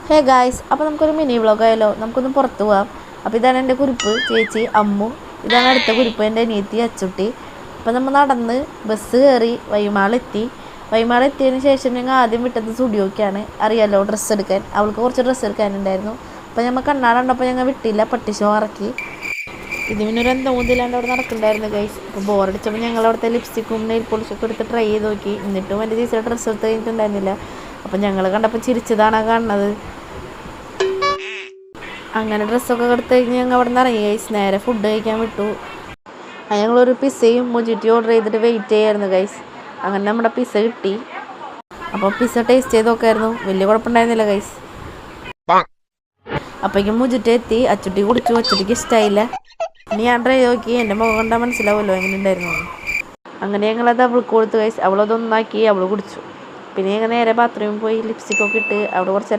Hey guys, അപ്പോൾ നമുക്കൊരു mini വ്ളോഗായാലോ? നമുക്കൊന്ന് പുറത്ത് പോവാം. അപ്പോൾ ഇതാണ് എൻ്റെ കുരിപ്പ്, ചേച്ചി അമ്മു. ഇതാണ് അടുത്ത കുരിപ്പ്, എൻ്റെ അനിയത്തി അച്ചുട്ടി. അപ്പോൾ നമ്മൾ നടന്ന് ബസ് കയറി വൈമാളെത്തി. വൈമാളെത്തിയതിന് ശേഷം ഞങ്ങൾ ആദ്യം വിട്ടത് സ്റ്റുഡിയോക്കാണ്. അറിയാലോ, ഡ്രസ്സ് എടുക്കാൻ. അവൾക്ക് കുറച്ച് ഡ്രസ്സ് എടുക്കാനുണ്ടായിരുന്നു. അപ്പോൾ ഞങ്ങൾ കണ്ണാട കണ്ടപ്പോൾ ഞങ്ങൾ വിട്ടില്ല, പട്ടിഷോ ഇറക്കി. ഇത് പിന്നെ ഒരു എന്തോന്നില്ലാണ്ട് അവിടെ നടക്കുന്നുണ്ടായിരുന്നു ഗൈസ്. അപ്പോൾ ബോറടിച്ചപ്പോൾ ഞങ്ങൾ അവിടുത്തെ ലിപ്സ്റ്റിക്കും നെയിൽ പോളിഷൊക്കെ എടുത്ത് ട്രൈ ചെയ്ത് നോക്കി. എന്നിട്ടും എൻ്റെ ചേച്ചിയുടെ ഡ്രസ്സ് എടുത്ത് കഴിഞ്ഞിട്ടുണ്ടായിരുന്നില്ല. അപ്പം ഞങ്ങൾ കണ്ടപ്പോൾ ചിരിച്ചതാണ് കാണുന്നത്. അങ്ങനെ ഡ്രസ്സൊക്കെ എടുത്ത് കഴിഞ്ഞ് ഞങ്ങൾ അവിടെ നിന്ന് ഇറങ്ങി ഗൈസ്. നേരെ ഫുഡ് കഴിക്കാൻ വിട്ടു. ഞങ്ങളൊരു പിസ്സയും മൊജിറ്റി ഓർഡർ ചെയ്തിട്ട് വെയിറ്റ് ചെയ്യായിരുന്നു ഗൈസ്. അങ്ങനെ നമ്മുടെ പിസ്സ കിട്ടി. അപ്പോൾ പിസ്സ ടേസ്റ്റ് ചെയ്ത് നോക്കായിരുന്നു. വലിയ കുഴപ്പമുണ്ടായിരുന്നില്ല ഗൈസ്. അപ്പോഴേക്കും മൊജിറ്റി എത്തി. അച്ചുട്ടി കുടിച്ചു. അച്ചുട്ടിക്ക് ഇഷ്ടമായില്ല. ഇനി ഞാൻ ട്രൈ നോക്കി. എൻ്റെ മുഖം കണ്ടാൽ മനസ്സിലാവുമല്ലോ എങ്ങനെ ഉണ്ടായിരുന്നു. അങ്ങനെ ഞങ്ങളത് അവൾക്ക് കൊടുത്തു ഗൈസ്. അവളതൊന്നാക്കി അവൾ കുടിച്ചു. പിന്നെ ഞങ്ങൾ നേരെ ബാത്റൂമിൽ പോയി ലിപ്സ്റ്റിക്കൊക്കെ ഇട്ട് അവിടെ കുറച്ച്